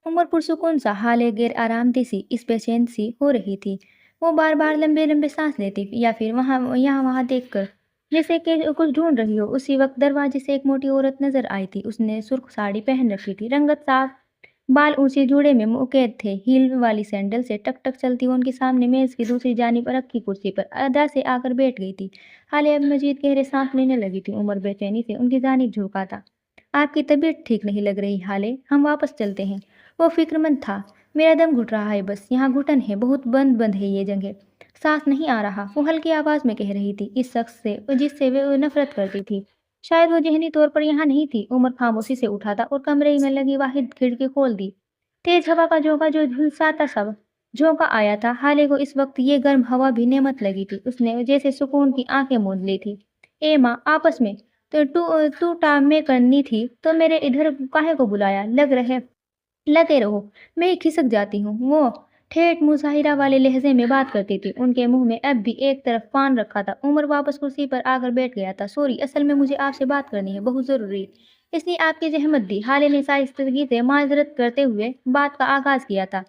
उमर पुरसुकून सा हाल गैर आरामदी सी इस बेचैन सी हो रही थी। वो बार बार लंबे लंबे सांस लेती या फिर वहाँ यहाँ वहाँ देखकर जैसे कि कुछ ढूंढ रही हो। उसी वक्त दरवाजे से एक मोटी औरत नजर आई थी। उसने सुर्ख साड़ी पहन रखी थी, रंगत साफ, बाल ऊंचे जूड़े में मुकेद थे। हील वाली सैंडल से टक टक चलती वो उनके सामने मेज की दूसरी जानिब रखी कुर्सी पर अदा से आकर बैठ गई थी। हाले अब मजीद गहरे सांस लेने लगी थी। उमर बेचैनी से उनकी जानिब झुका था। आपकी तबीयत ठीक नहीं लग रही हाले, हम वापस चलते हैं। वो फ़िक्रमंद था। मेरा दम घुट रहा है बस, यहाँ घुटन है, बहुत बंद बंद है ये जगह। सांस नहीं आ रहा, वो हल्की आवाज़ में कह रही थी, इस शख्स से जिससे वे नफरत करती थी। शायद वो ज़हनी तौर पर यहाँ नहीं थी। उमर खामोशी से उठा था और कमरे में लगी वाहिद खिड़की खोल दी। तेज हवा का झोंका जो झुलसाता सा झोंका आया था। हाले को इस वक्त ये गर्म हवा भी नेमत लगी थी। उसने जैसे सुकून की आंखें मूंद ली थी। ए माँ, आपस में तो तू टामे करनी थी तो मेरे इधर काहे को बुलाया? लगे रहो, मैं खिसक जाती हूँ। वो ठेठ मुशाहिरा वाले लहजे में बात करती थी। उनके मुंह में अब भी एक तरफ पान रखा था। उमर वापस कुर्सी पर आकर बैठ गया था। सॉरी, असल में मुझे आपसे बात करनी है, बहुत ज़रूरी, इसलिए आपकी जहमत दी। हाले ने साइस्तगी से माजरत करते हुए बात का आगाज किया था,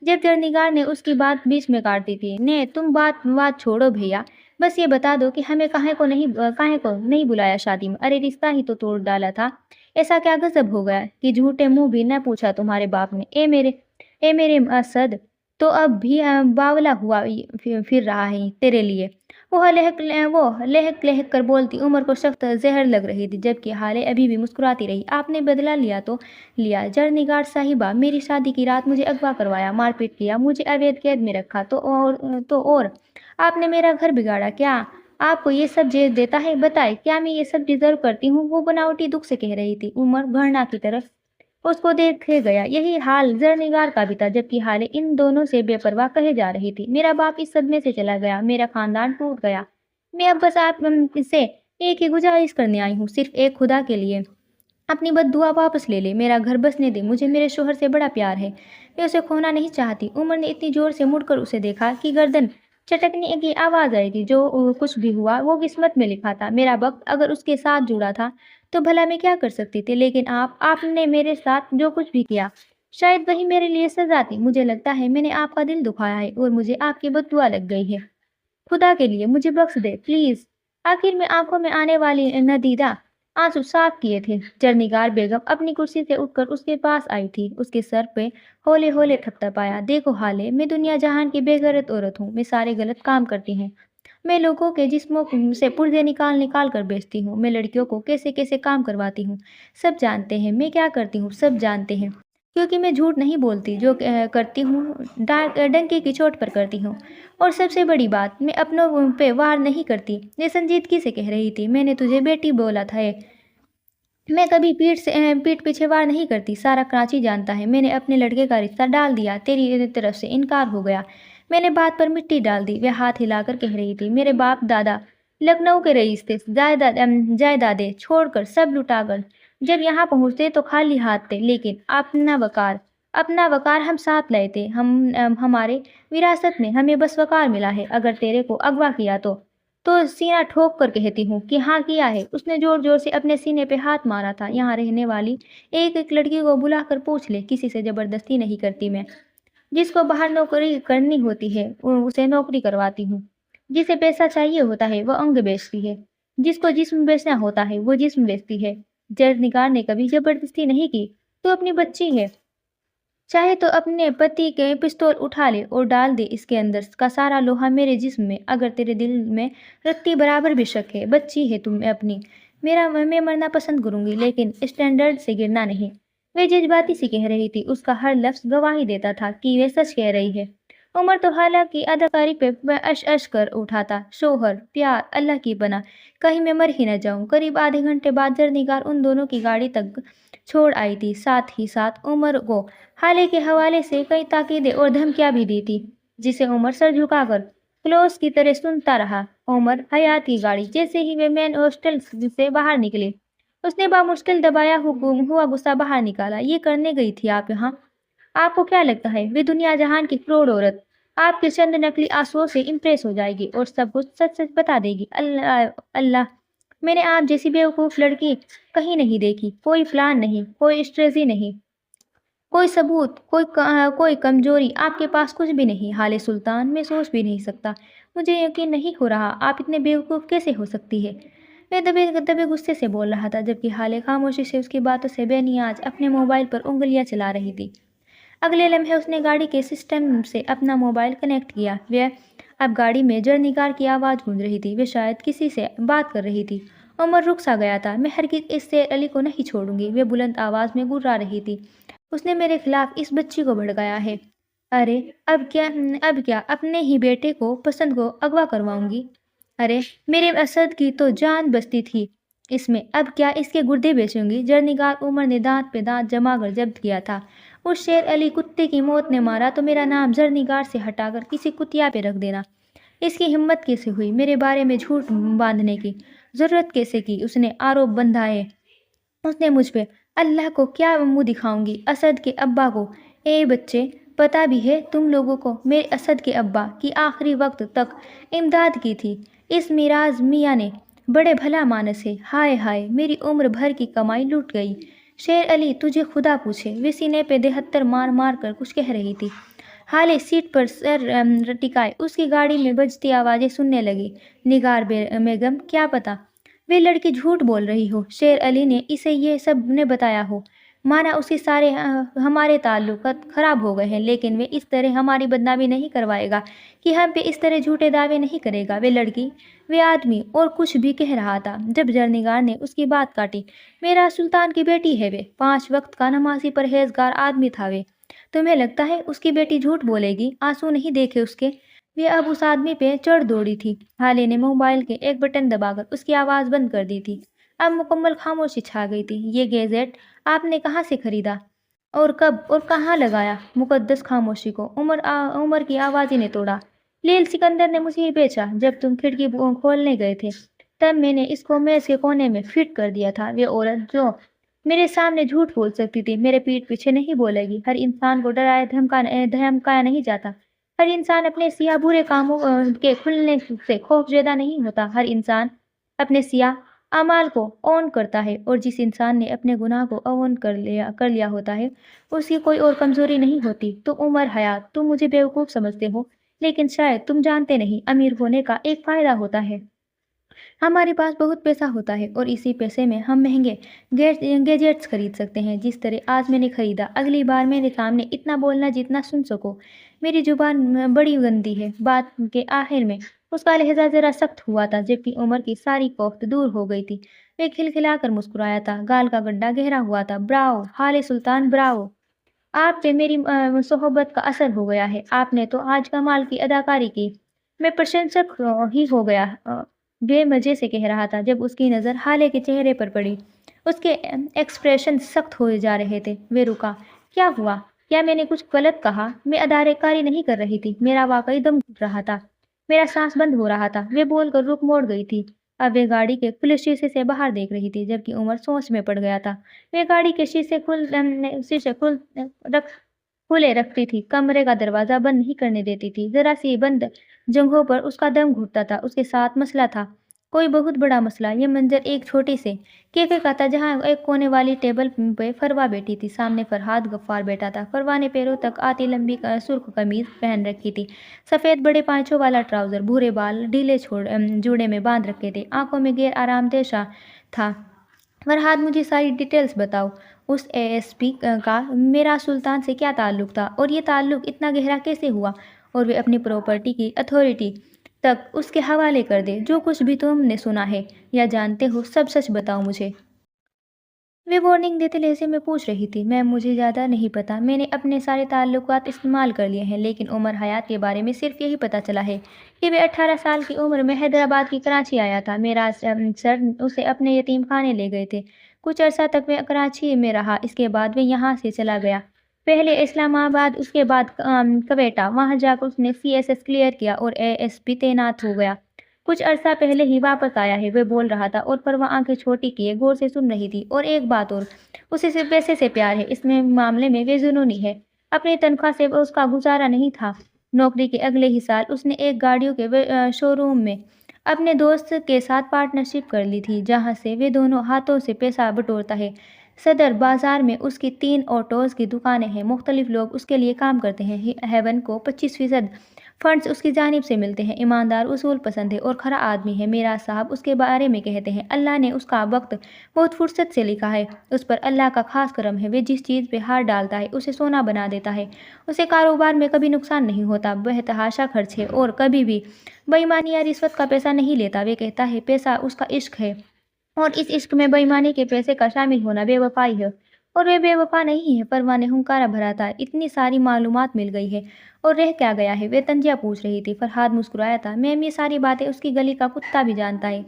जब जरनिगार ने उसकी बात बीच में काट दी थी। ने तुम बात छोड़ो भैया, बस ये बता दो कि हमें काहे को नहीं बुलाया शादी में? अरे रिश्ता ही तो तोड़ डाला था। ऐसा क्या गजब हो गया कि झूठे मुंह भी न पूछा तुम्हारे बाप ने? ए मेरे असद, तो अब भी बावला हुआ फिर रहा है तेरे लिए। वो लहक लहक कर बोलती उमर को सख्त जहर लग रही थी, जबकि हाले अभी भी मुस्कुराती रही। आपने बदला लिया तो लिया जरनिगार साहिबा, मेरी शादी की रात मुझे अगवा करवाया, मारपीट किया, मुझे अवैध कैद में रखा, तो और आपने मेरा घर बिगाड़ा। क्या आपको ये सब जेल देता है? बताए, क्या मैं ये सब डिजर्व करती हूँ? वो बनावटी दुख से कह रही थी। उमर घृणा की तरफ उसको देखे गया। यही हाल जरनिगार का भी था, जबकि हाले इन दोनों से बेपरवाह कहे जा रही थी। मेरा बाप इस सदमे से चला गया, मेरा खानदान टूट गया। मैं अब बस आप से एक ही गुजारिश करने आई हूँ, सिर्फ एक, खुदा के लिए अपनी बद्दुआ वापस ले ले, मेरा घर बसने दे। मुझे मेरे शोहर से बड़ा प्यार है, मैं उसे खोना नहीं चाहती। उमर ने इतनी जोर से मुड़कर उसे देखा कि गर्दन चटकने की आवाज आई थी। जो कुछ भी हुआ वो किस्मत में लिखा था। मेरा वक्त अगर उसके साथ जुड़ा था तो भला मैं क्या कर सकती थी? लेकिन आपने मेरे साथ जो कुछ भी किया, शायद वही मेरे लिए सजा थी। मुझे लगता है मैंने आपका दिल दुखाया है और मुझे आपकी बद्दुआ लग गई है। खुदा के लिए मुझे बख्श दे प्लीज। आखिर में आंखों में आने वाली नदीदा आंसू साफ किए थे। जरनिगार बेगम अपनी कुर्सी से उठकर उसके पास आई थी। उसके सर पे हौले हौले थपथपाया। देखो हाले, मैं दुनिया जहान की बेगैरत औरत हूँ। मैं सारे गलत काम करती हूँ। मैं लोगों के जिस्मों से पुर्जे निकाल निकाल कर बेचती हूँ। मैं लड़कियों को कैसे कैसे काम करवाती हूँ। सब जानते हैं मैं क्या करती हूँ, सब जानते हैं। क्योंकि मैं झूठ नहीं बोलती, जो करती हूँ डंके की चोट पर करती हूँ। और सबसे बड़ी बात, मैं अपनों पे वार नहीं करती। ये संजीदगी से कह रही थी। मैंने तुझे बेटी बोला था। मैं कभी पीठ पीछे वार नहीं करती। सारा कराची जानता है। मैंने अपने लड़के का रिश्ता डाल दिया, तेरी तरफ से इनकार हो गया। मैंने बात पर मिट्टी डाल दी। वह हाथ हिलाकर कह रही थी, मेरे बाप दादा लखनऊ के रईस थे, जायदादें छोड़कर सब लुटाकर जब यहाँ पहुँचते तो खाली हाथ थे। लेकिन अपना वकार हम साथ लाए थे। हमारे विरासत में हमें बस वकार मिला है। अगर तेरे को अगवा किया तो सीना ठोक कर कहती हूँ कि हाँ किया है। उसने जोर जोर से अपने सीने पे हाथ मारा था। यहाँ रहने वाली एक एक लड़की को बुलाकर पूछ ले, किसी से जबरदस्ती नहीं करती मैं। जिसको बाहर नौकरी करनी होती है उसे नौकरी करवाती हूँ। जिसे पैसा चाहिए होता है वो अंग बेचती है। जिसको जिस्म बेचना होता है वो जिस्म बेचती है। जरनिगार ने कभी जबरदस्ती नहीं की। तो अपनी बच्ची है, चाहे तो अपने पति के पिस्तौल उठा ले और डाल दे इसके अंदर का सारा लोहा मेरे जिस्म में। अगर तेरे दिल में रत्ती बराबर भी शक है, बच्ची है तुम अपनी, मैं मरना पसंद करूंगी, लेकिन स्टैंडर्ड से गिरना नहीं। वे जज्बाती सी कह रही थी। उसका हर लफ्ज गवाही देता था कि वे सच कह रही है। उमर तो हालांकि अदाकारी पे अश अश कर उठा था। शोहर, प्यार, अल्लाह की पनाह, कहीं मैं मर ही न जाऊं। करीब आधे घंटे बाद जरनिगार उन दोनों की गाड़ी तक छोड़ आई थी। साथ ही साथ उमर को हाले के हवाले से कई ताकीदें और धमकियां भी दी थी, जिसे उमर सर झुकाकर क्लोज की तरह सुनता रहा। उमर हयात की गाड़ी जैसे ही वे मैन हॉस्टल से बाहर निकले, उसने बामुश्किल दबाया हुआ गुस्सा बाहर निकाला। ये करने गई थी आप यहाँ? आपको क्या लगता है वे दुनिया जहान की क्रोड़ औरत आपके चंद नकली आंसुओं से इम्प्रेस हो जाएगी और सब कुछ सच सच बता देगी? अल्लाह अल्लाह, मैंने आप जैसी बेवकूफ लड़की कहीं नहीं देखी। कोई प्लान नहीं, कोई स्ट्रेटजी नहीं, कोई सबूत, कोई कमजोरी, आपके पास कुछ भी नहीं। हाले सुल्तान, मैं सोच भी नहीं सकता। मुझे यकीन नहीं हो रहा, आप इतने बेवकूफ़ कैसे हो सकती है? मैं दबे दबे गुस्से से बोल रहा था, जबकि हाले खामोशी से उसकी बातों से बेनियाज अपने मोबाइल पर उंगलियां चला रही थी। अगले लम्हे उसने गाड़ी के सिस्टम से अपना मोबाइल कनेक्ट किया। वह अब गाड़ी में जरनिगार की आवाज़ गूंज रही थी। वे शायद किसी से बात कर रही थी। उमर रुक सा गया था। मैं हरगिज़ इस शेर अली को नहीं छोड़ूंगी, वे बुलंद आवाज़ में गुर्रा रही थी। उसने मेरे खिलाफ इस बच्ची को भड़काया है। अरे, अब क्या अपने ही बेटे को पसंद को अगवा करवाऊंगी? अरे, मेरे असद की तो जान बसती थी इसमें, अब क्या इसके गुर्दे बेचूंगी? जरनिगार उमर ने दांत पे दांत जमाकर जब्त किया था। उस शेर अली कुत्ते की मौत ने मारा तो मेरा नाम जरनिगार से हटाकर किसी कुतिया पे रख देना। इसकी हिम्मत कैसे हुई मेरे बारे में झूठ बांधने की? जरूरत कैसे की उसने आरोप बंधाए उसने मुझ पे? अल्लाह को क्या मुंह दिखाऊंगी असद के अब्बा को? ए बच्चे, पता भी है तुम लोगों को मेरे असद के अब्बा की आखिरी वक्त तक इमदाद की थी इस मिराज मियाँ ने? बड़े भला मानस है। हाय हाय, मेरी उम्र भर की कमाई लूट गई। शेर अली, तुझे खुदा पूछे, वे सीने पे 73 मार मार कर कुछ कह रही थी। हाले सीट पर सर टिकाए उसकी गाड़ी में बजती आवाज़ें सुनने लगी। निगार बेगम, क्या पता वे लड़की झूठ बोल रही हो, शेर अली ने इसे ये सब ने बताया हो। माना उसके सारे हमारे ताल्लुकात खराब हो गए हैं, लेकिन वे इस तरह हमारी बदनामी नहीं करवाएगा कि हम पे इस तरह झूठे दावे नहीं करेगा। वे लड़की, वे आदमी और कुछ भी कह रहा था जब जरनिगार ने उसकी बात काटी। मेरा सुल्तान की बेटी है वे, 5 वक्त का नमाजी परहेजगार आदमी था वे। तुम्हें लगता है उसकी बेटी झूठ बोलेगी? आंसू नहीं देखे उसके? वे अब उस आदमी पे चढ़ दौड़ी थी। हाले ने मोबाइल के एक बटन दबाकर उसकी आवाज़ बंद कर दी थी। अब मुकम्मल खामोशी छा गई थी। ये गैजेट आपने कहाँ से खरीदा और कब और कहाँ लगाया? मुकद्दस खामोशी को उमर की आवाज़ ही ने तोड़ा। लील सिकंदर ने मुझे ही बेचा जब तुम खिड़की खोलने गए थे, तब मैंने इसको मेज के कोने में फिट कर दिया था। वे औरत जो मेरे सामने झूठ बोल सकती थी, मेरे पीठ पीछे नहीं बोलेगी। हर इंसान को डराया धमकाया नहीं जाता। हर इंसान अपने सिया बुरे कामों के खुलने से खौफजदा नहीं होता। हर इंसान अपने सिया अमाल को ओन करता है, और जिस इंसान ने अपने गुनाह को ओन कर लिया होता है, उसकी कोई और कमजोरी नहीं होती। तो उमर हयात, तुम मुझे बेवकूफ़ समझते हो, लेकिन शायद तुम जानते नहीं, अमीर होने का एक फ़ायदा होता है। हमारे पास बहुत पैसा होता है और इसी पैसे में हम महंगे गैजेट्स खरीद सकते हैं, जिस तरह आज मैंने खरीदा। अगली बार मेरे सामने इतना बोलना जितना सुन सको। मेरी जुबान बड़ी गंदी है। बात के आखिर में उसका लहजा जरा सख्त हुआ था, जबकि उमर की सारी कोफ्त दूर हो गई थी। वे खिलखिलाकर मुस्कुराया था। गाल का गड्ढा गहरा हुआ था। ब्रावो हाले सुल्तान, ब्रावो! आप पे मेरी सोहबत का असर हो गया है। आपने तो आज कमाल की अदाकारी की। मैं प्रशंसक ही हो गया। बेमज़े से कह रहा था जब उसकी नज़र हाले के चेहरे पर पड़ी। उसके एक्सप्रेशन सख्त होए जा रहे थे। वे रुका। क्या हुआ? क्या मैंने कुछ गलत कहा? मैं अदाकारी नहीं कर रही थी। मेरा वाकई दम घुट रहा था। मेरा सांस बंद हो रहा था। वे बोलकर रुक मोड़ गई थी। अब वे गाड़ी के खुले शीशे से बाहर देख रही थी, जबकि उमर सोच में पड़ गया था। वे गाड़ी के शीशे रख खुले रखती थी, कमरे का दरवाज़ा बंद नहीं करने देती थी। ज़रा-सी बंद जगहों पर उसका दम घुटता था। उसके साथ मसला था, कोई बहुत बड़ा मसला। ये मंज़र एक छोटे से कैफ़े का था, जहाँ एक कोने वाली टेबल पे फरवा बैठी थी। सामने फरहाद गफ्फार बैठा था। फरवा ने पैरों तक आती लंबी सुर्ख कमीज़ पहन रखी थी, सफ़ेद बड़े पाँचों वाला ट्राउज़र, भूरे बाल ढीले जूड़े में बांध रखे थे, आंखों में गैर आरामदेह सा था। फरहाद, मुझे सारी डिटेल्स बताओ। उस एएसपी का मेरा सुल्तान से क्या ताल्लुक था, और ये ताल्लुक इतना गहरा कैसे हुआ? और वे अपनी प्रॉपर्टी की अथॉरिटी तक उसके हवाले कर दे। जो कुछ भी तुमने सुना है या जानते हो, सब सच बताओ मुझे। वे वार्निंग देते लहजे में पूछ रही थी। मैम, मुझे ज़्यादा नहीं पता। मैंने अपने सारे ताल्लुकात इस्तेमाल कर लिए हैं, लेकिन उमर हयात के बारे में सिर्फ यही पता चला है कि वे 18 साल की उम्र में हैदराबाद की कराची आया था। मेरा सर उसे अपने यतीम खाने ले गए थे। कुछ अरसा तक वे कराची में रहा, इसके बाद वे यहाँ से चला गया। पहले इस्लामाबाद, उसके बाद क्वेटा। वहाँ जाकर उसने CSS क्लियर किया और ASP तैनात हो गया। कुछ अरसा पहले ही वापस आया है, वे बोल रहा था, और पर वह आंखें छोटी किए गौर से सुन रही थी। और एक बात और, उसे सिर्फ पैसे से प्यार है। इसमें मामले में वे जुनूनी है। अपनी तनख्वाह से उसका गुजारा नहीं था। नौकरी के अगले ही साल उसने एक गाड़ियों के शोरूम में अपने दोस्त के साथ पार्टनरशिप कर ली थी, जहाँ से वे दोनों हाथों से पैसा बटोरता है। صدر بازار میں اس کی 3 آٹوز کی دکانیں ہیں، مختلف لوگ اس کے لیے کام کرتے ہیں۔ ہیون کو 25% فنڈز اس کی جانب سے ملتے ہیں، ایماندار، اصول پسند ہے اور کھرا آدمی ہے۔ میرا صاحب اس کے بارے میں کہتے ہیں اللہ نے اس کا وقت بہت فرصت سے لکھا ہے، اس پر اللہ کا خاص کرم ہے، وہ جس چیز پہ ہاتھ ڈالتا ہے اسے سونا بنا دیتا ہے، اسے کاروبار میں کبھی نقصان نہیں ہوتا، بے خرچ ہے اور کبھی بھی بے ایمانی یا رشوت کا پیسہ نہیں لیتا۔ وہ کہتا ہے پیسہ اس کا عشق ہے اور اس عشق میں بے ایمانی کے پیسے کا شامل ہونا بے وفائی ہے، اور وہ بے وفا نہیں ہے۔ پروان نے ہنکارا بھرا تھا، اتنی ساری معلومات مل گئی ہے اور رہ کیا گیا ہے؟ وہ تنزیہ پوچھ رہی تھی۔ فرحاد مسکرایا تھا، میم یہ ساری باتیں اس کی گلی کا کتا بھی جانتا ہے،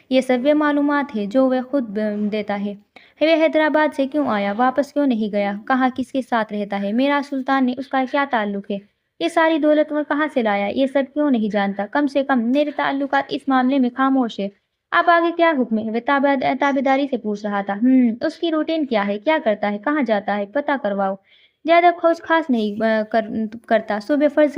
یہ سب وہ معلومات ہے جو وہ خود دیتا ہے۔ وہ حیدرآباد سے کیوں آیا؟ واپس کیوں نہیں گیا؟ کہاں کس کے ساتھ رہتا ہے؟ میرا سلطان نے اس کا کیا تعلق ہے؟ یہ ساری دولت وہ کہاں سے لایا؟ یہ سب کیوں نہیں جانتا؟ کم سے کم میرے تعلقات اس معاملے میں خاموش ہے۔ اب آگے کیا حکم ہے؟ وہ تابعداری سے پوچھ رہا تھا۔ اس کی روٹین کیا ہے؟ کیا کرتا ہے؟ کہاں جاتا ہے؟ پتہ کرواؤ۔ زیادہ کچھ خاص نہیں کرتا۔ صبح فرض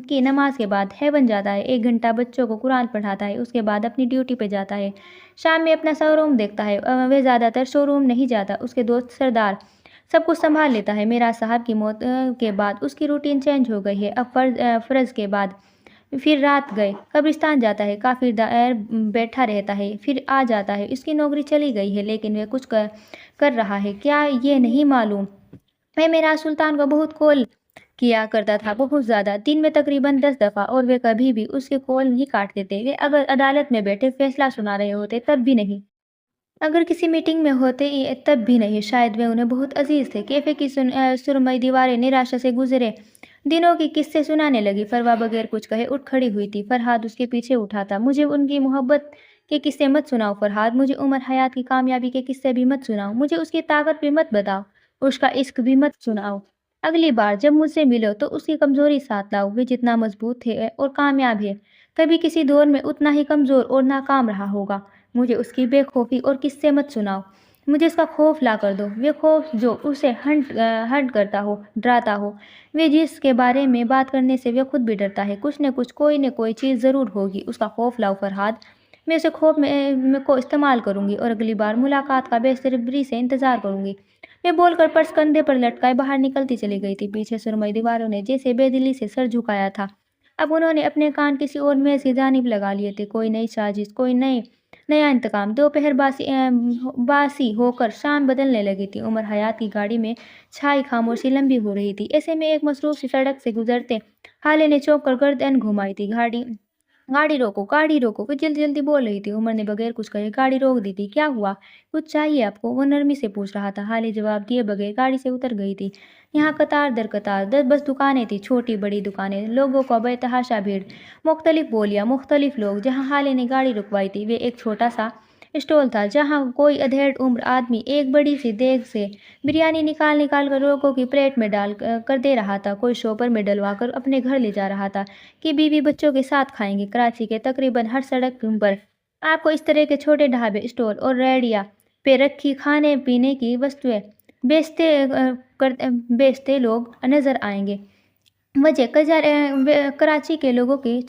کی نماز کے بعد ہیون جاتا ہے، 1 گھنٹہ بچوں کو قرآن پڑھاتا ہے، اس کے بعد اپنی ڈیوٹی پہ جاتا ہے، شام میں اپنا شو روم دیکھتا ہے۔ وہ زیادہ تر شو روم نہیں جاتا، اس کے دوست سردار سب کچھ سنبھال لیتا ہے۔ میرا صاحب کی موت کے بعد اس کی روٹین چینج ہو گئی ہے۔ اب فرض کے بعد پھر رات گئے قبرستان جاتا ہے، کافی دیر بیٹھا رہتا ہے، پھر آ جاتا ہے۔ اس کی نوکری چلی گئی ہے لیکن وہ کچھ کر رہا ہے، کیا یہ نہیں معلوم؟ میں میرا سلطان کو بہت کال کیا کرتا تھا، بہت زیادہ، دن میں تقریباً 10 دفعہ، اور وہ کبھی بھی اس کے کال نہیں کاٹتے تھے۔ وہ اگر عدالت میں بیٹھے فیصلہ سنا رہے ہوتے تب بھی نہیں، اگر کسی میٹنگ میں ہوتے تب بھی نہیں، شاید وہ انہیں بہت عزیز تھے۔ کیفے کی سرمئی دیواریں نراشا سے گزرے دنوں کی قصے سنانے لگی۔ فروا بغیر کچھ کہے اٹھ کھڑی ہوئی تھی، فرحاد اس کے پیچھے اٹھا تھا۔ مجھے ان کی محبت کے قصے مت سناؤ فرحاد، مجھے عمر حیات کی کامیابی کے قصے بھی مت سناؤ، مجھے اس کی طاقت بھی مت بتاؤ، اس کا عشق بھی مت سناؤ۔ اگلی بار جب مجھ سے ملو تو اس کی کمزوری ساتھ لاؤ، وہ جتنا مضبوط ہے اور کامیاب ہے کبھی کسی دور میں اتنا ہی کمزور اور ناکام رہا ہوگا۔ مجھے اس کی بے خوفی اور قصے مت سناؤ، مجھے اس کا خوف لا کر دو، وہ خوف جو اسے ہنٹ کرتا ہو، ڈراتا ہو، وہ جس کے بارے میں بات کرنے سے وہ خود بھی ڈرتا ہے۔ کچھ نہ کچھ، کوئی نہ کوئی چیز ضرور ہوگی، اس کا خوف لاؤ فرحاد، میں اسے خوف میں کو استعمال کروں گی اور اگلی بار ملاقات کا بے صبری سے انتظار کروں گی۔ میں بول کر پرس کندھے پر لٹکائے باہر نکلتی چلی گئی تھی۔ پیچھے سرمئی دیواروں نے جیسے بے دلی سے سر جھکایا تھا، اب انہوں نے اپنے کان کسی اور میز کی جانب لگا لیے تھے۔ کوئی نئی سازش، کوئی نیا انتقام۔ دوپہر باسی ہو کر شام بدلنے لگی تھی۔ عمر حیات کی گاڑی میں چھائی خاموشی لمبی ہو رہی تھی۔ ایسے میں ایک مصروف سی سڑک سے گزرتے حالے نے چونک کر گردن گھمائی تھی۔ گاڑی روکو، گاڑی روکو، وہ جلدی جلدی بول رہی تھی۔ عمر نے بغیر کچھ کہے گاڑی روک دی تھی۔ کیا ہوا؟ کچھ چاہیے آپ کو؟ وہ نرمی سے پوچھ رہا تھا۔ حالے جواب دیے بغیر گاڑی سے اتر گئی تھی۔ یہاں قطار در قطار بس دکانیں تھیں، چھوٹی بڑی دکانیں، لوگوں کا بے تحاشا بھیڑ، مختلف بولیاں، مختلف لوگ۔ جہاں حالے نے گاڑی رکوائی تھی وہ ایک چھوٹا سا اسٹال تھا، جہاں کوئی ادھیڑ عمر آدمی ایک بڑی سی دیگ سے بریانی نکال کر لوگوں کی پلیٹ میں ڈال کر دے رہا تھا، کوئی شوپر میں ڈلوا کر اپنے گھر لے جا رہا تھا کہ بیوی بچوں کے ساتھ کھائیں گے۔ کراچی کے تقریباً ہر سڑک پر آپ کو اس طرح کے چھوٹے ڈھابے، اسٹال اور ریڑھیاں پہ رکھی کھانے پینے کی وستویں بیچتے لوگ نظر آئیں گے۔ وجہ کراچی کے لوگوں کی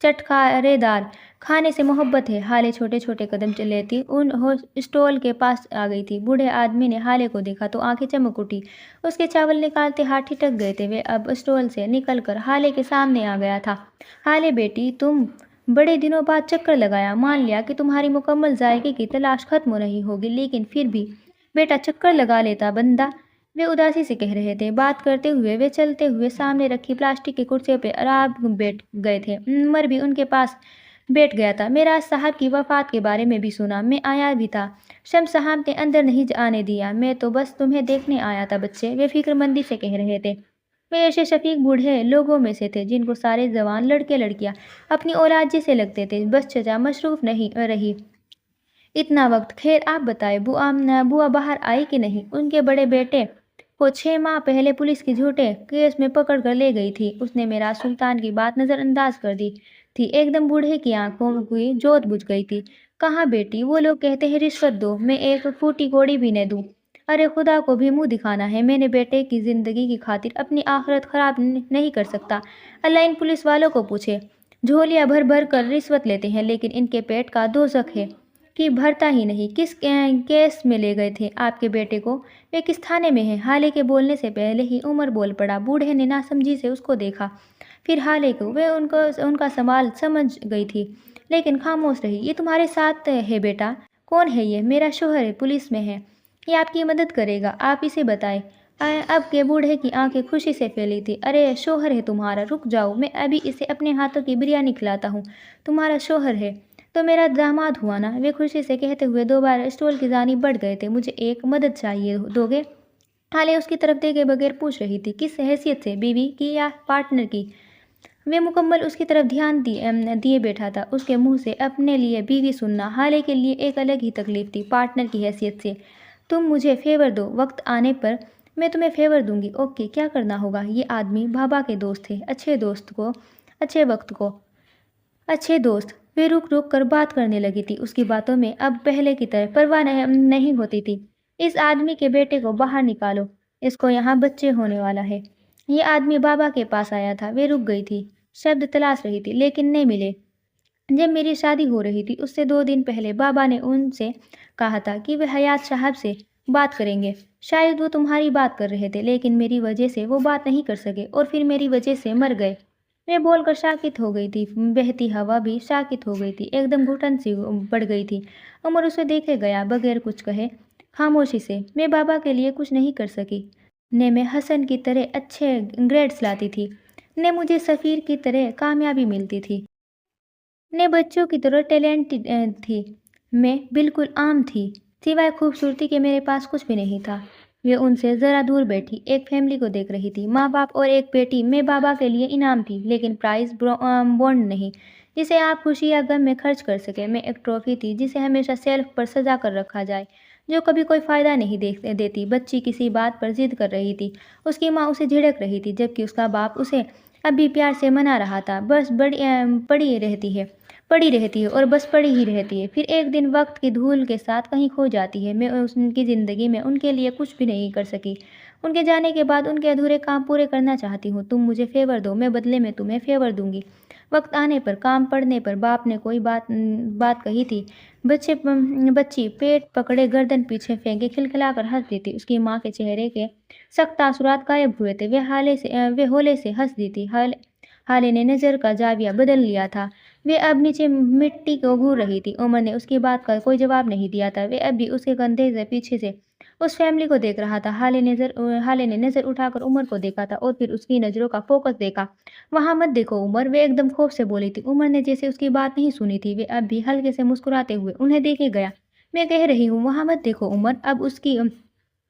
چٹخارے دار کھانے سے محبت ہے۔ حالے چھوٹے چھوٹے قدم لیتی ان اسٹال کے پاس آ گئی تھی۔ بوڑھے آدمی نے حالے کو دیکھا تو آنکھیں چمک اٹھی، اس کے چاول نکالتے ہاتھ ٹھٹک گئے تھے۔ وہ اب اسٹال سے نکل کر حالے کے سامنے آ گیا تھا۔ حالے بیٹی، تم بڑے دنوں بعد چکر لگایا، مان لیا کہ تمہاری مکمل ذائقے کی تلاش ختم نہیں ہوگی، لیکن پھر بھی بیٹا چکر لگا لیتا بندہ، وہ اداسی سے کہہ رہے تھے۔ بات کرتے ہوئے وہ چلتے ہوئے سامنے رکھی پلاسٹک کی کرسیوں پہ آرام بیٹھ گئے تھے۔ عمر بھی ان کے پاس بیٹھ گیا تھا۔ میرا صاحب کی وفات کے بارے میں بھی سنا، میں آیا بھی تھا، شمس صاحب نے اندر نہیں آنے دیا، میں تو بس تمہیں دیکھنے آیا تھا بچے، وہ فکر مندی سے کہہ رہے تھے۔ وہ ایسے شفیق بوڑھے لوگوں میں سے تھے جن کو سارے جوان لڑکے لڑکیاں اپنی اولاد جیسے لگتے تھے۔ بس چچا مصروف نہیں رہی اتنا وقت؟ خیر آپ بتائیں، بوا باہر آئی کہ نہیں؟ ان کے بڑے بیٹے کو 6 ماہ پہلے پولیس کی جھوٹے کیس میں پکڑ کر لے گئی تھی۔ اس نے میرا سلطان کی بات نظر انداز کر دی تھی۔ ایک دم بوڑھے کی آنکھوں کی جوت بجھ گئی تھی۔ کہاں بیٹی؟ وہ لوگ کہتے ہیں رشوت دو، میں ایک پھوٹی کوڑی بھی نہ دوں۔ ارے خدا کو بھی منہ دکھانا ہے، میں نے بیٹے کی زندگی کی خاطر اپنی آخرت خراب نہیں کر سکتا۔ اللہ ان پولیس والوں کو پوچھے، جھولیاں بھر بھر کر رشوت لیتے ہیں لیکن ان کے پیٹ کا دوزخ ہے۔ کہ بھرتا ہی نہیں۔ کس کیس میں لے گئے تھے آپ کے بیٹے کو؟ وہ کس تھانے میں ہے؟ ہالے کے بولنے سے پہلے ہی عمر بول پڑا۔ بوڑھے نے ناسمجھی سے اس کو دیکھا، پھر ہالے کو۔ وہ ان کا سوال سمجھ گئی تھی لیکن خاموش رہی۔ یہ تمہارے ساتھ ہے بیٹا؟ کون ہے یہ؟ میرا شوہر ہے، پولیس میں ہے، یہ آپ کی مدد کرے گا، آپ اسے بتائیں۔ اب کے بوڑھے کی آنکھیں خوشی سے پھیلی تھی۔ ارے شوہر ہے تمہارا؟ رک جاؤ، میں ابھی اسے اپنے ہاتھوں کی بریانی کھلاتا ہوں۔ تمہارا شوہر ہے تو میرا داماد ہوا نا؟ وہ خوشی سے کہتے ہوئے دوبارہ اسٹول کی جانب بڑھ گئے تھے۔ مجھے ایک مدد چاہیے، دو گے؟ ہالے اس کی طرف دیکھے بغیر پوچھ رہی تھی۔ کس حیثیت سے؟ بیوی کی یا پارٹنر کی؟ وہ مکمل اس کی طرف دھیان دیے بیٹھا تھا۔ اس کے منہ سے اپنے لیے بیوی سننا ہالے کے لیے ایک الگ ہی تکلیف تھی۔ پارٹنر کی حیثیت سے تم مجھے فیور دو، وقت آنے پر میں تمہیں فیور دوں گی۔ اوکے، کیا کرنا ہوگا؟ یہ آدمی بابا کے دوست تھے، اچھے وقت کو اچھے دوست۔ وہ رک کر بات کرنے لگی تھی۔ اس کی باتوں میں اب پہلے کی طرح پرواہ نہیں ہوتی تھی۔ اس آدمی کے بیٹے کو باہر نکالو، اس کو یہاں بچے ہونے والا ہے۔ یہ آدمی بابا کے پاس آیا تھا۔ وہ رک گئی تھی، شبد تلاش رہی تھی لیکن نہیں ملے۔ جب میری شادی ہو رہی تھی اس سے 2 دن پہلے بابا نے ان سے کہا تھا کہ وہ حیات صاحب سے بات کریں گے۔ شاید وہ تمہاری بات کر رہے تھے لیکن میری وجہ سے وہ بات نہیں کر سکے اور پھر میری وجہ سے مر گئے۔ میں بول کر ساکت ہو گئی تھی۔ بہتی ہوا بھی ساکت ہو گئی تھی، ایک دم گھٹن سی بڑھ گئی تھی۔ عمر اسے دیکھے گیا بغیر کچھ کہے، خاموشی سے۔ میں بابا کے لیے کچھ نہیں کر سکی، نے میں حسن کی طرح اچھے گریڈز لاتی تھی، نے مجھے سفیر کی طرح کامیابی ملتی تھی، نے بچوں کی طرح ٹیلنٹڈ تھی۔ میں بالکل عام تھی، سوائے خوبصورتی کے میرے پاس کچھ بھی نہیں تھا۔ وہ ان سے ذرا دور بیٹھی، ایک فیملی کو دیکھ رہی تھی، ماں باپ اور ایک بیٹی۔ میں بابا کے لیے انعام تھی لیکن پرائز بونڈ نہیں جسے آپ خوشی یا غم میں خرچ کر سکیں۔ میں ایک ٹرافی تھی جسے ہمیشہ شیلف پر سجا کر رکھا جائے، جو کبھی کوئی فائدہ نہیں دیتی۔ بچی کسی بات پر ضد کر رہی تھی، اس کی ماں اسے جھڑک رہی تھی جبکہ اس کا باپ اسے اب بھی پیار سے منا رہا تھا۔ بس پڑی رہتی ہے اور بس پڑی ہی رہتی ہے، پھر ایک دن وقت کی دھول کے ساتھ کہیں کھو جاتی ہے۔ میں ان کی زندگی میں ان کے لیے کچھ بھی نہیں کر سکی۔ ان کے جانے کے بعد ان کے ادھورے کام پورے کرنا چاہتی ہوں۔ تم مجھے فیور دو، میں بدلے میں تمہیں فیور دوں گی۔ وقت آنے پر، کام پڑنے پر۔ باپ نے کوئی بات کہی تھی۔ بچی پیٹ پکڑے گردن پیچھے پھینکے کھلکھلا کر ہنس دی تھی۔ اس کی ماں کے چہرے کے سخت تاثرات غائب ہوئے تھے۔ وہ ہولے سے ہنس دی تھی۔ ہالے نے نظر کا زاویہ بدل لیا تھا، وہ اب نیچے مٹی کو گھور رہی تھی۔ عمر نے اس کی بات کا کوئی جواب نہیں دیا تھا، وہ اب بھی اس کے کندھے سے پیچھے سے اس فیملی کو دیکھ رہا تھا۔ ہالے نے نظر اٹھا کر عمر کو دیکھا تھا اور پھر اس کی نظروں کا فوکس دیکھا۔ وہاں مت دیکھو عمر، وہ ایک دم خوف سے بولی تھی۔ عمر نے جیسے اس کی بات نہیں سنی تھی، وہ اب بھی ہلکے سے مسکراتے ہوئے انہیں دیکھے گیا۔ میں کہہ رہی ہوں وہاں مت دیکھو عمر۔ اب اس کی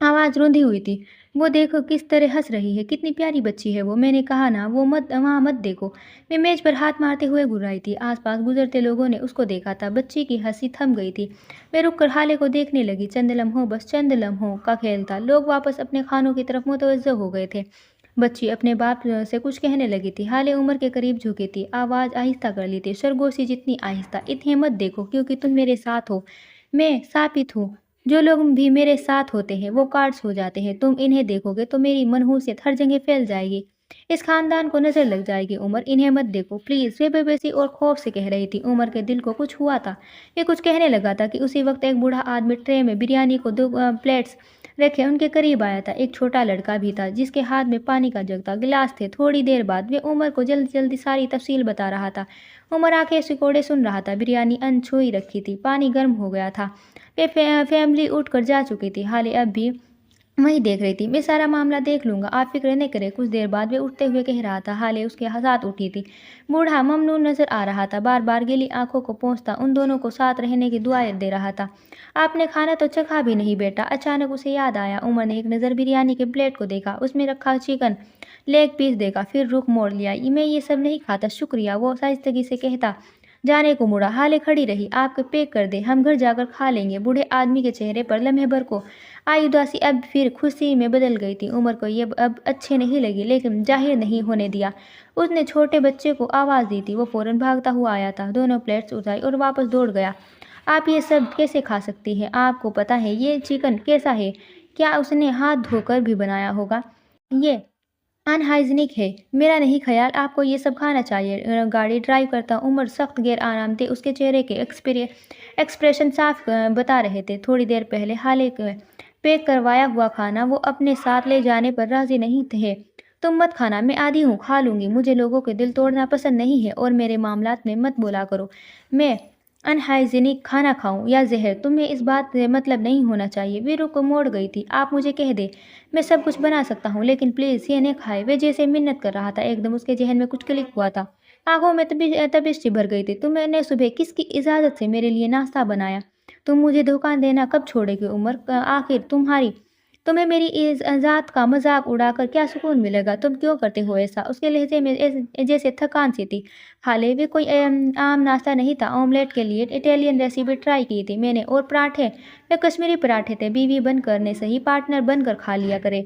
آواز روندھی ہوئی تھی۔ وہ دیکھو کس طرح ہنس رہی ہے، کتنی پیاری بچی ہے وہ، میں نے کہا نا وہاں مت دیکھو۔ میں میز پر ہاتھ مارتے ہوئے گھبرائی تھی۔ آس پاس گزرتے لوگوں نے اس کو دیکھا تھا۔ بچی کی ہنسی تھم گئی تھی۔ میں رک کر ہالے کو دیکھنے لگی۔ چند لمحوں، بس چند لمحوں کا کھیل تھا۔ لوگ واپس اپنے کھانوں کی طرف متوجہ ہو گئے تھے۔ بچی اپنے باپ سے کچھ کہنے لگی تھی۔ ہالے عمر کے قریب جھکی تھی، آواز آہستہ کر لی تھی، سرگوشی جتنی آہستہ۔ انہیں مت دیکھو کیونکہ تم میرے ساتھ ہو۔ میں ثابت ہوں، جو لوگ بھی میرے ساتھ ہوتے ہیں وہ کارڈز ہو جاتے ہیں۔ تم انہیں دیکھو گے تو میری منحوسیت ہر جگہ پھیل جائے گی، اس خاندان کو نظر لگ جائے گی۔ عمر انہیں مت دیکھو پلیز، وہ بے بسی اور خوف سے کہہ رہی تھی۔ عمر کے دل کو کچھ ہوا تھا۔ یہ کچھ کہنے لگا تھا کہ اسی وقت ایک بوڑھا آدمی ٹرے میں بریانی کو 2 پلیٹس رکھے ان کے قریب آیا تھا۔ ایک چھوٹا لڑکا بھی تھا جس کے ہاتھ میں پانی کا جگ تھا، گلاس تھے۔ تھوڑی دیر بعد وہ عمر کو جلدی ساری تفصیل بتا رہا تھا۔ عمر آنکھیں سکوڑے سن رہا تھا۔ بریانی چھوئی رکھی تھی، پانی گرم ہو گیا تھا، فیملی اٹھ کر جا چکی تھی۔ ہالے اب بھی وہی دیکھ رہی تھی۔ میں سارا معاملہ دیکھ لوں گا، آپ فکر نہ کریں۔ کچھ دیر بعد وہ اٹھتے ہوئے کہہ رہا تھا۔ ہالے اس کے ساتھ اٹھی تھی۔ بوڑھا ممنون نظر آ رہا تھا، بار بار گیلی آنکھوں کو پوچھتا، ان دونوں کو ساتھ رہنے کی دعائیں دے رہا تھا۔ آپ نے کھانا تو چکھا بھی نہیں بیٹا؟ اچانک اسے یاد آیا۔ عمر نے ایک نظر بریانی کے پلیٹ کو دیکھا، اس میں رکھا چکن لیگ پیس دیکھا، پھر رخ موڑ لیا۔ میں یہ سب نہیں کھاتا شکریہ، وہ شائستگی سے کہتا جانے کو مڑا۔ ہالے کھڑی رہی۔ آپ کو پیک کر دیں، ہم گھر جا کر کھا لیں گے۔ بوڑھے آدمی کے چہرے پر لمحے بھر کو آئی اداسی اب پھر خوشی میں بدل گئی تھی۔ عمر کو یہ اب اچھے نہیں لگی لیکن ظاہر نہیں ہونے دیا۔ اس نے چھوٹے بچے کو آواز دی تھی، وہ فوراً بھاگتا ہوا آیا تھا، 2 پلیٹس اٹھائی اور واپس دوڑ گیا۔ آپ یہ سب کیسے کھا سکتی ہیں؟ آپ کو پتہ ہے یہ چکن کیسا ہے؟ کیا اس نے ہاتھ دھو کر بھی بنایا ہوگا؟ یہ अनहाइजीनिक है। मेरा नहीं ख्याल आपको ये सब खाना चाहिए। गाड़ी ड्राइव करता उमर सख्त गैर आराम थे। उसके चेहरे के एक्सप्रेशन साफ बता रहे थे। थोड़ी देर पहले हाल पैक करवाया हुआ खाना वो अपने साथ ले जाने पर राजी नहीं थे। तुम मत खाना, मैं आदी हूँ, खा लूंगी। मुझे लोगों के दिल तोड़ना पसंद नहीं है और मेरे मामलात में मत बोला करो। मैं अनहाइजीनिक खाना खाऊं या जहर, तुम्हें इस बात से मतलब नहीं होना चाहिए। वीरू को मोड़ गई थी। आप मुझे कह दे, मैं सब कुछ बना सकता हूँ, लेकिन प्लीज़ ये नहीं खाए। वे जैसे मिन्नत कर रहा था। एकदम उसके जहन में कुछ क्लिक हुआ था। आंखों में तपिश सी भर गई थी। तुमने सुबह किसकी इजाज़त से मेरे लिए नाश्ता बनाया? तुम मुझे धोखा देना कब छोड़ोगे उमर? आखिर तुम्हें मेरी इस ज़ात का मजाक उड़ाकर क्या सुकून मिलेगा? तुम क्यों करते हो ऐसा? उसके लहजे में जैसे थकान सी थी। हाले भी कोई आम नाश्ता नहीं था। ऑमलेट के लिए इटालियन रेसिपी ट्राई की थी मैंने, और पराठे वे कश्मीरी पराठे थे। बीवी बनकर ने सही, पार्टनर बनकर खा लिया करे।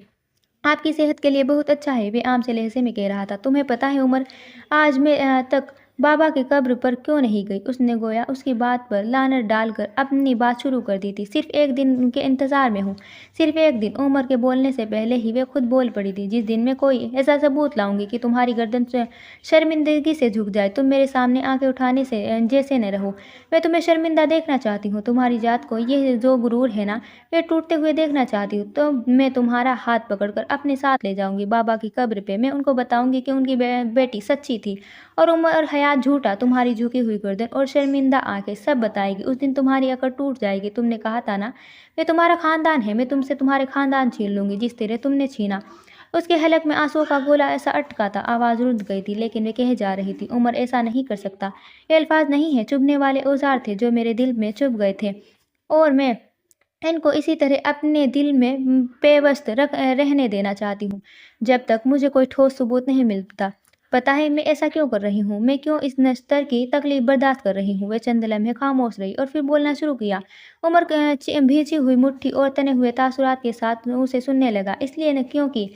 आपकी सेहत के लिए बहुत अच्छा है, वे आम से लहजे में कह रहा था। तुम्हें पता है उमर, आज मैं तक बाबा की कब्र पर क्यों नहीं गई? उसने गोया उसकी बात पर लानत डालकर अपनी बात शुरू कर दी थी। सिर्फ एक दिन के इंतजार में हूँ, सिर्फ एक दिन। उमर के बोलने से पहले ही वे खुद बोल पड़ी थी। जिस दिन मैं कोई ऐसा सबूत लाऊंगी कि तुम्हारी गर्दन से शर्मिंदगी से झुक जाए, तुम मेरे सामने आंखें उठाने से जैसे न रहो। मैं तुम्हें शर्मिंदा देखना चाहती हूँ। तुम्हारी जात को यह जो गुरूर है ना, वे टूटते हुए देखना चाहती हूँ। तो मैं तुम्हारा हाथ पकड़कर अपने साथ ले जाऊंगी बाबा की कब्र पे। मैं उनको बताऊंगी कि उनकी बेटी सच्ची थी और उम्र और हयात झूठा। तुम्हारी झुकी हुई गर्दन और शर्मिंदा आंखें सब बताएगी। उस दिन तुम्हारी अकड़ टूट जाएगी। तुमने कहा था ना, मैं तुम्हारा खानदान है, मैं तुमसे तुम्हारे खानदान छीन लूंगी जिस तरह तुमने छीना। उसके हलक में आंसुओं का गोला ऐसा अटका था, आवाज़ रुक गई थी, लेकिन वे कह जा रही थी, उमर ऐसा नहीं कर सकता। ये अल्फाज नहीं है, चुभने वाले औजार थे जो मेरे दिल में चुभ गए थे, और मैं इनको इसी तरह अपने दिल में पेवस्त रहने देना चाहती हूँ जब तक मुझे कोई ठोस सबूत नहीं मिलता। पता है मैं ऐसा क्यों कर रही हूँ? मैं क्यों इस स्तर की तकलीफ बर्दाश्त कर रही हूँ? वे चंद लम्हे खामोश रही और फिर बोलना शुरू किया। उमर भींची हुई मुट्ठी और तने हुए तासुरात के साथ उसे सुनने लगा। इसलिए न क्योंकि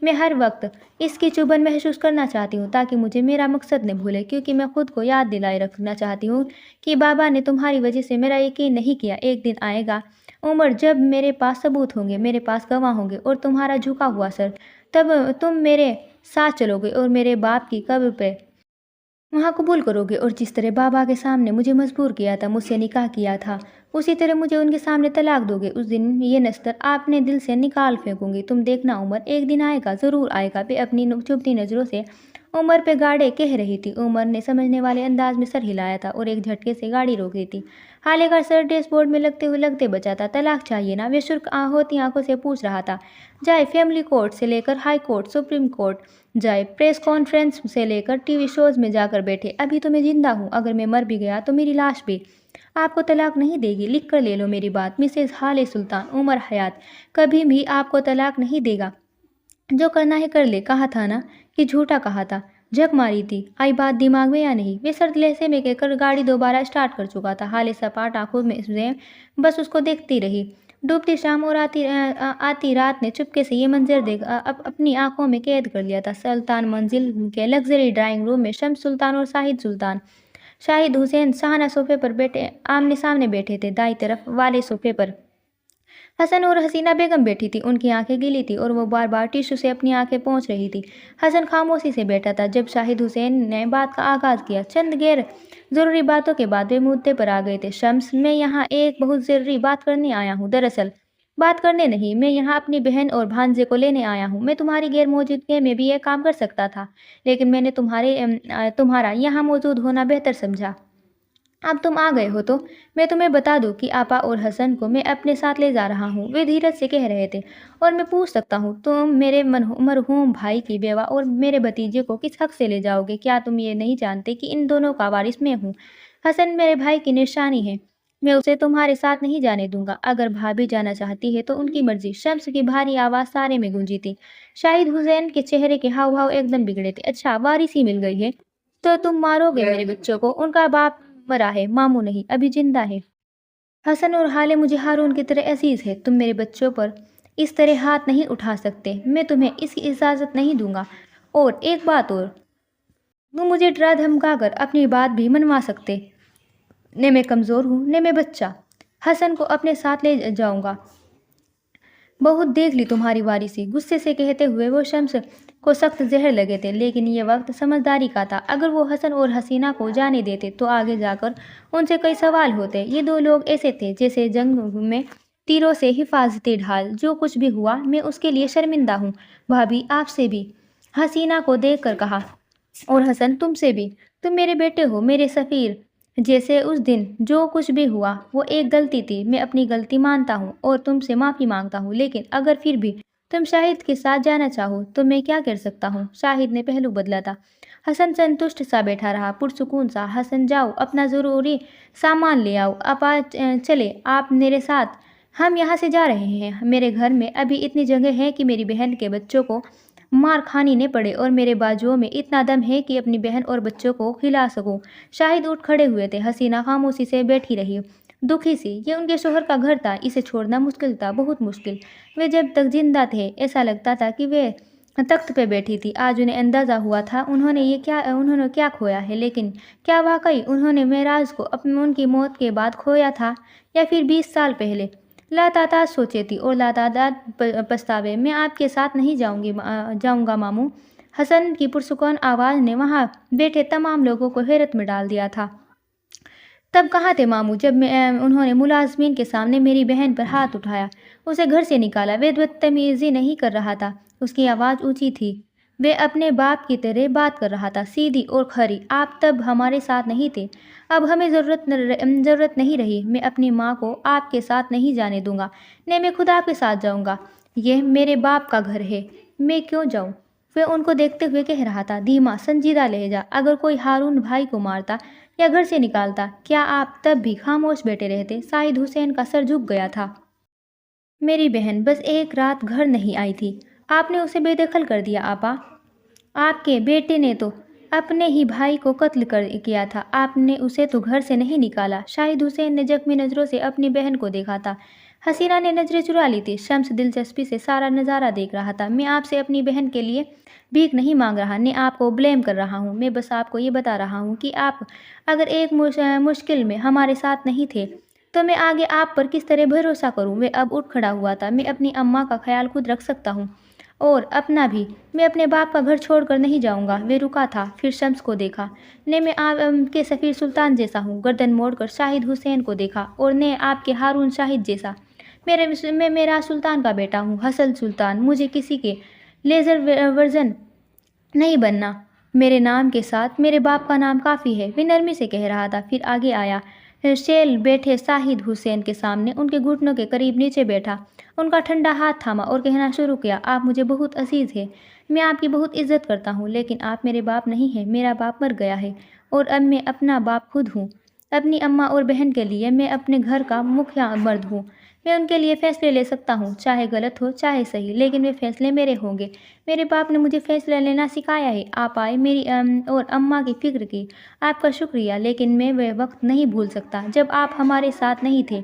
मैं हर वक्त इसकी चुभन महसूस करना चाहती हूँ, ताकि मुझे मेरा मकसद न भूले, क्योंकि मैं खुद को याद दिलाए रखना चाहती हूँ कि बाबा ने तुम्हारी वजह से मेरा यकीन नहीं किया। एक दिन आएगा उमर, जब मेरे पास सबूत होंगे, मेरे पास गवाह होंगे और तुम्हारा झुका हुआ सर, तब तुम मेरे साथ चलोगे और मेरे बाप की कब्र पे वहाँ कबूल करोगे। और जिस तरह बाबा के सामने मुझे मजबूर किया था, मुझसे निकाह किया था, उसी तरह मुझे उनके सामने तलाक दोगे। उस दिन ये नस्तर आपने दिल से निकाल फेंकूंगी। तुम देखना उमर, एक दिन आएगा, ज़रूर आएगा। वे अपनी चुभती नज़रों से उमर पे गाड़े कह रही थी। उमर ने समझने वाले अंदाज में सर हिलाया था और एक झटके से गाड़ी रोक दी थी। हाले का सर डैशबोर्ड में लगते बचा था। तलाक चाहिए ना? वे शुष्क होती आंखों से पूछ रहा था। जाए फैमिली कोर्ट से लेकर हाई कोर्ट, सुप्रीम कोर्ट जाए, प्रेस कॉन्फ्रेंस से लेकर टीवी शोज में जाकर बैठे। अभी तो मैं जिंदा हूँ, अगर मैं मर भी गया तो मेरी लाश भी आपको तलाक नहीं देगी। लिख कर ले लो मेरी बात। मिसेस हाले सुल्तान, उमर हयात कभी भी आपको तलाक नहीं देगा। जो करना है कर ले। कहा था ना कि झूठा कहा था। झक मारी थी। आई बात दिमाग में या नहीं? वे सर्द लहजे में कहकर गाड़ी दोबारा स्टार्ट कर चुका था। हाले सपाट आंखों में से बस उसको देखती रही। डूबती शाम और आती रात ने चुपके से ये मंजर देख अपनी आंखों में कैद कर लिया था। सुल्तान मंजिल के लग्जरी ड्राइंग रूम में शम्स सुल्तान और शाहिद हुसैन शाहाना सोफे पर बैठे आमने सामने बैठे थे। दाई तरफ वाले सोफे पर हसन और हसीना बेगम बैठी थी। उनकी आंखें गीली थी और वो बार बार टिश्यू से अपनी आंखें पोंछ रही थी। हसन खामोशी से बैठा था। जब शाहिद हुसैन ने बात का आगाज किया, चंद गैर जरूरी बातों के बाद वे मुद्दे पर आ गए थे। शम्स, मैं यहाँ एक बहुत जरूरी बात करने आया हूँ। दरअसल बात करने नहीं, मैं यहाँ अपनी बहन और भांजे को लेने आया हूँ। मैं तुम्हारी गैर मौजूदगी में भी यह काम कर सकता था, लेकिन मैंने तुम्हारा यहाँ मौजूद होना बेहतर समझा। अब तुम आ गए हो तो मैं तुम्हें बता दूं कि आपा और हसन को मैं अपने साथ ले जा रहा हूँ, वे धीरज से कह रहे थे। और मैं पूछ सकता हूँ, तुम मेरे मरहूम भाई की बेवा और मेरे भतीजे को किस हक से ले जाओगे? क्या तुम ये नहीं जानते कि इन दोनों का वारिस मैं हूँ? हसन मेरे भाई की निशानी है, मैं उसे तुम्हारे साथ नहीं जाने दूंगा। अगर भाभी जाना चाहती है तो उनकी मर्जी। शम्स की भारी आवाज़ सारे में गूंजी थी। शाहिद हुसैन के चेहरे के हाव भाव एकदम बिगड़े थे। अच्छा, वारिस ही मिल गई है तो तुम मारोगे मेरे बच्चों को? उनका बाप मरा है, मामू नहीं, अभी जिंदा है। हसन और हाले मुझे हारून की तरह अजीज है। तुम मेरे बच्चों पर इस तरह हाथ नहीं उठा सकते। मैं तुम्हें इसकी इजाज़त नहीं दूंगा। और एक बात और, तुम मुझे डरा धमका कर अपनी बात भी मनवा सकते। न मैं कमज़ोर हूँ न मैं बच्चा। हसन को अपने साथ ले जाऊंगा। बहुत देख ली तुम्हारी वारिसी, गुस्से से कहते हुए वो शम्स को सख्त जहर लगे थे, लेकिन ये वक्त समझदारी का था। अगर वो हसन और हसीना को जाने देते तो आगे जाकर उनसे कई सवाल होते। ये दो लोग ऐसे थे जैसे जंग में तीरों से हिफाजती ढाल। जो कुछ भी हुआ मैं उसके लिए शर्मिंदा हूँ। भाभी, आपसे भी, हसीना को देख कर कहा, और हसन तुमसे भी। तुम मेरे बेटे हो, मेरे सफ़ीर। जैसे उस दिन जो कुछ भी हुआ वो एक गलती थी। मैं अपनी गलती मानता हूँ और तुमसे माफ़ी मांगता हूँ, लेकिन अगर फिर भी तुम शाहिद के साथ जाना चाहो तो मैं क्या कर सकता हूँ? शाहिद ने पहलू बदला था। हसन संतुष्ट सा बैठा रहा, पुरसुकून सा। हसन, जाओ अपना ज़रूरी सामान ले आओ। आप आज चले आप मेरे साथ। हम यहाँ से जा रहे हैं। मेरे घर में अभी इतनी जगह है कि मेरी बहन के बच्चों को मार खानी न पड़े, और मेरे बाजुओं में इतना दम है कि अपनी बहन और बच्चों को खिला सकूं। शाहिद उठ खड़े हुए थे। हसीना खामोशी से बैठी रही, दुखी सी। ये उनके शोहर का घर था, इसे छोड़ना मुश्किल था, बहुत मुश्किल। वे जब तक जिंदा थे ऐसा लगता था कि वे तख्त पे बैठी थी। आज उन्हें अंदाज़ा हुआ था उन्होंने क्या खोया है, लेकिन क्या वाकई उन्होंने मेराज को उनकी मौत के बाद खोया था, या फिर 20 साल पहले? लातातार सोचे थी और लातादार पछतावे। मैं आपके साथ नहीं जाऊंगा मामू। हसन की पुरसुकून आवाज़ ने वहाँ बैठे तमाम लोगों को हैरत में डाल दिया था। तब कहाँ थे मामू जब उन्होंने मुलाजमीन के सामने मेरी बहन पर हाथ उठाया, उसे घर से निकाला? वे बदतमीजी नहीं कर रहा था, उसकी आवाज़ ऊंची थी। वे अपने बाप की तरह बात कर रहा था, सीधी और खरी। आप तब हमारे साथ नहीं थे, अब हमें ज़रूरत नहीं रही। मैं अपनी माँ को आपके साथ नहीं जाने दूंगा, नहीं, मैं खुद आपके साथ जाऊंगा। यह मेरे बाप का घर है, मैं क्यों जाऊं? वे उनको देखते हुए कह रहा था, धीमा संजीदा लहजा। अगर कोई हारून भाई को मारता या घर से निकालता, क्या आप तब भी खामोश बैठे रहते? शाहिद हुसैन का सर झुक गया था। मेरी बहन बस एक रात घर नहीं आई थी, आपने उसे बेदखल कर दिया आपा। आपके बेटे ने तो अपने ही भाई को कत्ल कर किया था, आपने उसे तो घर से नहीं निकाला। शाहिद हुसैन ने जख्मी नज़रों से अपनी बहन को देखा था। हसीना ने नज़रें चुरा ली थी। शम्स दिलचस्पी से सारा नज़ारा देख रहा था। मैं आपसे अपनी बहन के लिए भीख नहीं मांग रहा, ने आपको ब्लेम कर रहा हूँ। मैं बस आपको ये बता रहा हूँ कि आप अगर एक मुश्किल में हमारे साथ नहीं थे तो मैं आगे आप पर किस तरह भरोसा करूँ? वे अब उठ खड़ा हुआ था। मैं अपनी अम्मा का ख्याल खुद रख सकता हूँ, और अपना भी। मैं अपने बाप का घर छोड़कर नहीं जाऊंगा। वे रुका था, फिर शम्स को देखा। ने मैं आपके सफ़ीर सुल्तान जैसा हूँ। गर्दन मोड़कर शाहिद हुसैन को देखा, और ने आपके हारून शाहिद जैसा। मैं मेरा सुल्तान का बेटा हूँ, हसन सुल्तान। मुझे किसी के लेज़र वर्जन नहीं बनना। मेरे नाम के साथ मेरे बाप का नाम काफ़ी है, वे नरमी से कह रहा था। फिर आगे आया, शेल बैठे शाहिद हुसैन के सामने, उनके घुटनों के करीब नीचे बैठा, उनका ठंडा हाथ थामा और कहना शुरू किया, आप मुझे बहुत अजीज़ है, मैं आपकी बहुत इज्जत करता हूँ, लेकिन आप मेरे बाप नहीं हैं। मेरा बाप मर गया है, और अब मैं अपना बाप खुद हूँ। अपनी अम्मा और बहन के लिए मैं अपने घर का मुखिया मर्द हूँ। मैं उनके लिए फ़ैसले ले सकता हूँ, चाहे गलत हो चाहे सही, लेकिन वे फ़ैसले मेरे होंगे। मेरे बाप ने मुझे फ़ैसला लेना सिखाया है। आप आए, मेरी और अम्मा की फ़िक्र की, आपका शुक्रिया, लेकिन मैं वह वक्त नहीं भूल सकता जब आप हमारे साथ नहीं थे।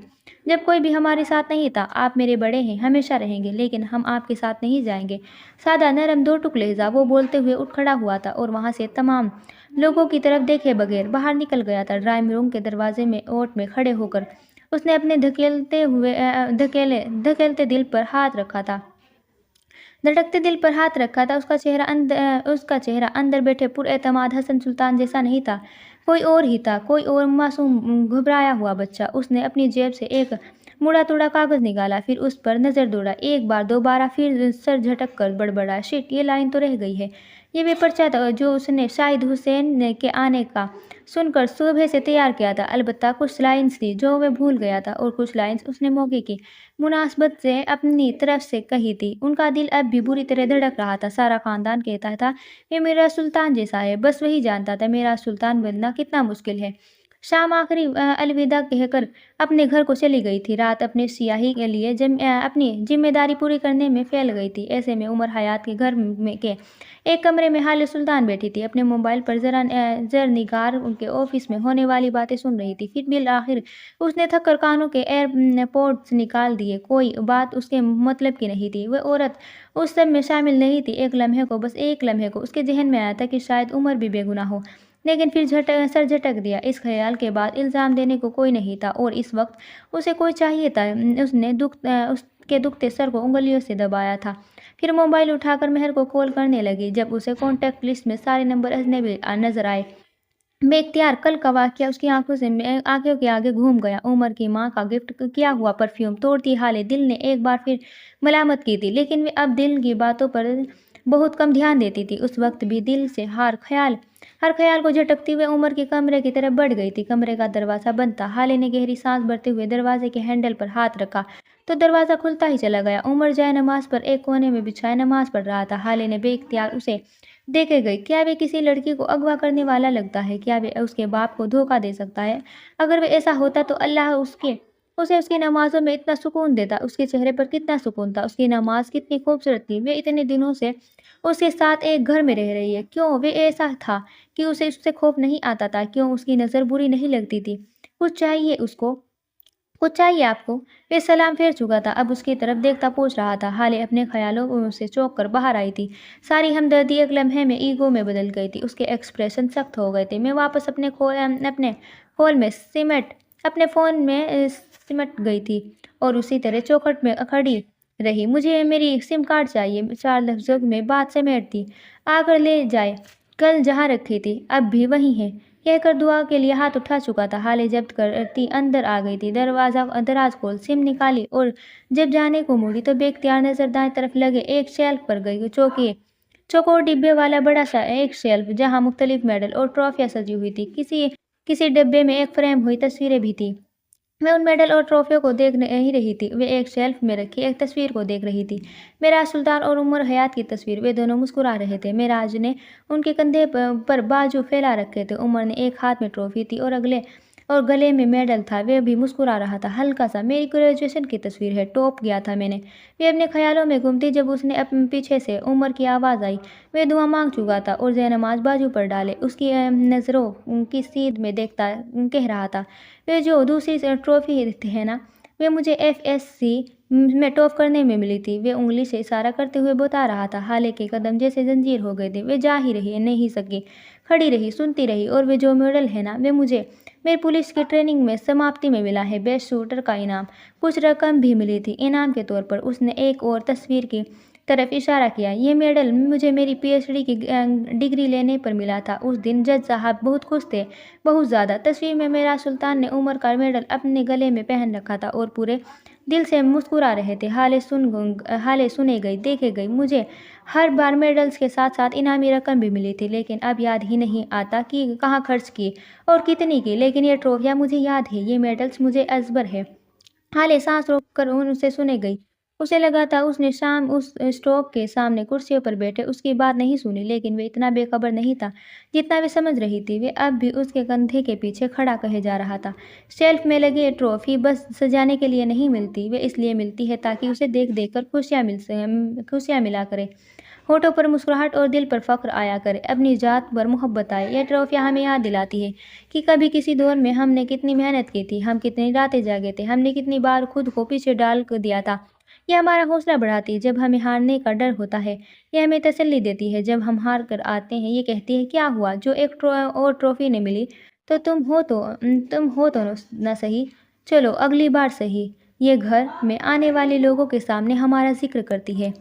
जब कोई भी हमारे साथ नहीं था। आप मेरे बड़े हैं, हमेशा रहेंगे, लेकिन हम आपके साथ नहीं जाएंगे। सादा नरम दो टुक लहजा। वो बोलते हुए उठ खड़ा हुआ था और वहाँ से तमाम लोगों की तरफ देखे बगैर बाहर निकल गया था। ड्राइंग रूम के दरवाजे में ओट में खड़े होकर उसने अपने धकेलते दिल पर हाथ रखा था, धड़कते दिल पर हाथ रखा था। उसका चेहरा अंदर बैठे पुरएतमाद हसन सुल्तान जैसा नहीं था, कोई और ही था, कोई और मासूम घबराया हुआ बच्चा। उसने अपनी जेब से एक मुड़ा तुड़ा कागज निकाला, फिर उस पर नजर दौड़ा, एक बार दोबारा, फिर सर झटक कर बड़बड़ा, शिट, ये लाइन तो रह गई है। ये वे पर्चा था जो उसने शाहिद हुसैन के आने का सुनकर सुबह से तैयार किया था। अलबत्ता कुछ लाइन्स थी जो वह भूल गया था, और कुछ लाइन्स उसने मौके की मुनासबत से अपनी तरफ से कही थी। उनका दिल अब भी बुरी तरह धड़क रहा था। सारा खानदान कहता था ये मेरा सुल्तान जैसा है, बस वही जानता था मेरा सुल्तान बनना कितना मुश्किल है। शाम आखिरी अलविदा कहकर अपने घर को चली गई थी। रात अपने सियाही के लिए अपनी जिम्मेदारी पूरी करने में फैल गई थी। ऐसे में उमर हयात के घर में के एक कमरे में हाल सुल्तान बैठी थी, अपने मोबाइल पर जर निगार उनके ऑफिस में होने वाली बातें सुन रही थी। फिर बिल आखिर उसने थक कर कानों के एयरपोर्ट्स निकाल दिए। कोई बात उसके मतलब की नहीं थी। वह औरत उस सब में शामिल नहीं थी। एक लम्हे को, बस एक लम्हे को उसके जहन में आया था कि शायद उमर भी बेगुनाह हो, लेकिन फिर सर झटक दिया। इस ख्याल के बाद इल्ज़ाम देने को कोई नहीं था, और इस वक्त उसे कोई चाहिए था। उसने के दुखते सर को उंगलियों से दबाया था। फिर मोबाइल उठाकर मेहर को कॉल करने लगी। जब उसे कॉन्टैक्ट लिस्ट में सारे नंबर अजनबी नजर आए, बेख्तियार कल का वाकया उसकी आंखों के आगे घूम गया। उमर की माँ का गिफ्ट किया हुआ परफ्यूम तोड़ती हाले दिल ने एक बार फिर मलामत की थी, लेकिन वे अब दिल की बातों पर बहुत कम ध्यान देती थी। उस वक्त भी दिल से हर ख्याल को झटकती हुए उमर के कमरे की तरफ बढ़ गई थी। कमरे का दरवाज़ा बंद था। हाले ने गहरी सांस भरते हुए दरवाजे के हैंडल पर हाथ रखा तो दरवाज़ा खुलता ही चला गया। उमर जाए नमाज पर एक कोने में बिछाए नमाज पढ़ रहा था। हाले ने बेख्तियार उसे देखे गई। क्या वे किसी लड़की को अगवा करने वाला लगता है? क्या वे उसके बाप को धोखा दे सकता है? अगर वे ऐसा होता तो अल्लाह उसे उसकी नमाजों में इतना सुकून देता। उसके चेहरे पर कितना सुकून था। उसकी नमाज कितनी खूबसूरत थी। वे इतने दिनों से उसके साथ एक घर में रह रही है। क्यों वे ऐसा था कि उसे उससे खौफ नहीं आता था? क्यों उसकी नज़र बुरी नहीं लगती थी? कुछ चाहिए आपको? वे सलाम फेर चुका था। अब उसकी तरफ देखता पूछ रहा था। हाले अपने ख्यालों से चौंक कर बाहर आई थी। सारी हमदर्दी एक लम्हे में ईगो में बदल गई थी। उसके एक्सप्रेशन सख्त हो गए थे। मैं वापस अपने फ़ोन में सिमट गई थी और उसी तरह चौखट में खड़ी रही। मुझे मेरी सिम कार्ड चाहिए। 4 लफ्ज़ों में बात समेट दी। आकर ले जाए। कल जहाँ रखी थी अब भी वहीं है। कहकर दुआ के लिए हाथ उठा चुका था। हाले जब्त करती अंदर आ गई थी। दराज खोल सिम निकाली और जब जाने को मुड़ी तो बेख्तियार नजर दाएं तरफ लगे एक शेल्फ पर गई। चौकोर डिब्बे वाला बड़ा सा एक शेल्फ जहाँ मुख्तलिफ मेडल और ट्रॉफियाँ सजी हुई थी। किसी डिब्बे में एक फ्रेम हुई तस्वीरें भी थी। मैं उन मेडल और ट्रॉफियों को देख नहीं रही थी। वे एक शेल्फ में रखी एक तस्वीर को देख रही थी। मेराज सुल्तान और उमर हयात की तस्वीर। वे दोनों मुस्कुरा रहे थे। मेराज ने उनके कंधे पर बाजू फैला रखे थे। उमर ने एक हाथ में ट्रॉफी थी और गले में मेडल था। वे भी मुस्कुरा रहा था हल्का सा। मेरी ग्रेजुएशन की तस्वीर है। टॉप गया था मैंने। वे अपने ख्यालों में घूमती जब उसने अपने पीछे से उमर की आवाज़ आई। वे दुआ मांग चुका था और जयनमाज बाजू पर डाले उसकी नज़रों की सीध में देखता कह रहा था, वे जो दूसरी ट्रॉफी है ना, वे मुझे FSC में टॉप करने में मिली थी। वे उंगली से इशारा करते हुए बता रहा था। हाले के कदम जैसे जंजीर हो गए थे। वे जा ही रही नहीं सकी, खड़ी रही, सुनती रही। और वे जो मेडल है ना, वे मुझे मेरी पुलिस की ट्रेनिंग में समाप्ति में मिला है। बेस्ट शूटर का इनाम। कुछ रकम भी मिली थी इनाम के तौर पर। उसने एक और तस्वीर की तरफ इशारा किया। ये मेडल मुझे मेरी PhD की डिग्री लेने पर मिला था। उस दिन जज साहब बहुत खुश थे, बहुत ज़्यादा। तस्वीर में मेरा सुल्तान ने उमर का मेडल अपने गले में पहन रखा था और पूरे दिल से मुस्कुरा रहे थे। हाले सुने गई, देखे गई। मुझे हर बार मेडल्स के साथ साथ इनामी रकम भी मिली थी, लेकिन अब याद ही नहीं आता कि कहाँ खर्च की और कितनी की। लेकिन ये ट्रॉफियाँ मुझे याद है, ये मेडल्स मुझे अजबर है। हाले सांस रोककर उनसे सुने गई। उसे लगा था उसने शाम उस स्टोव के सामने कुर्सियों पर बैठे उसकी बात नहीं सुनी, लेकिन वे इतना बेखबर नहीं था जितना वे समझ रही थी। वे अब भी उसके कंधे के पीछे खड़ा कहे जा रहा था। शेल्फ में लगी ट्रॉफी बस सजाने के लिए नहीं मिलती, वे इसलिए मिलती है ताकि उसे देख देख कर खुशियाँ मिला करे, होठों पर मुस्कुराहट और दिल पर फख्र आया करे, अपनी जात पर मोहब्बत आए। यह ट्रॉफियाँ हमें याद दिलाती है कि कभी किसी दौर में हमने कितनी मेहनत की थी, हम कितनी रातें जागे थे, हमने कितनी बार खुद को पीछे डाल कर दिया था। यह हमारा हौसला बढ़ाती है जब हमें हारने का डर होता है। यह हमें तसल्ली देती है जब हम हार कर आते हैं। ये कहती है क्या हुआ जो एक और ट्रॉफी ने मिली तो तुम हो तो न सही, चलो अगली बार सही। ये घर में आने वाले लोगों के सामने हमारा जिक्र करती है।